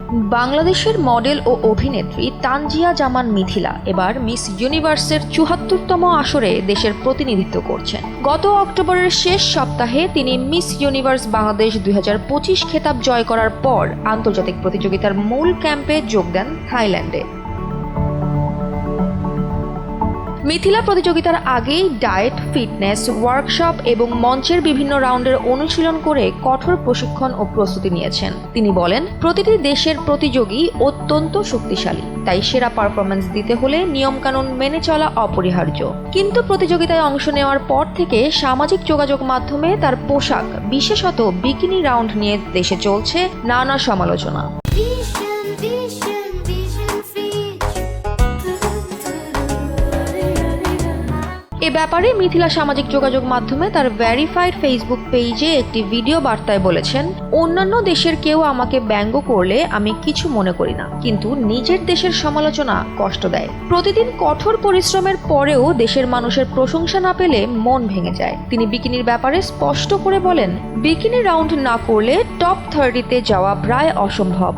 বাংলাদেশের মডেল ও অভিনেত্রী তানজিয়া জামান মিথিলা এবার মিস ইউনিভার্সের ৭৪তম আসরে দেশের প্রতিনিধিত্ব করছেন। গত অক্টোবরের শেষ সপ্তাহে তিনি মিস ইউনিভার্স বাংলাদেশ ২০২৫ খেতাব জয় করার পর আন্তর্জাতিক প্রতিযোগিতার মূল ক্যাম্পে যোগ দেন থাইল্যান্ডে। মিথিলা প্রতিযোগিতার আগেই ডায়েট, ফিটনেস, ওয়ার্কশপ এবং মঞ্চের বিভিন্ন রাউন্ডের অনুশীলন করে কঠোর প্রশিক্ষণ ও প্রস্তুতি নিয়েছেন। তিনি বলেন, প্রতিটি দেশের প্রতিযোগী অত্যন্ত শক্তিশালী, তাই সেরা পারফরম্যান্স দিতে হলে নিয়মকানুন মেনে চলা অপরিহার্য। কিন্তু প্রতিযোগিতায় অংশ নেওয়ার পর থেকে সামাজিক যোগাযোগ মাধ্যমে তার পোশাক, বিশেষত বিকিনি রাউন্ড নিয়ে দেশে চলছে নানা সমালোচনা। এ ব্যাপারে মিথিলা সামাজিক যোগাযোগ মাধ্যমে তার ভেরিফাইড ফেসবুক পেজে একটি ভিডিও বার্তায় বলেছেন, অন্যান্য দেশের কেউ আমাকে ব্যঙ্গ করলে আমি কিছু মনে করি না, কিন্তু নিজের দেশের সমালোচনা কষ্ট দেয়। প্রতিদিন কঠোর পরিশ্রমের পরেও দেশের মানুষের প্রশংসা না পেলে মন ভেঙে যায়। তিনি বিকিনির ব্যাপারে স্পষ্ট করে বলেন, বিকিনি রাউন্ড না করলে টপ 30-তে যাওয়া প্রায় অসম্ভব।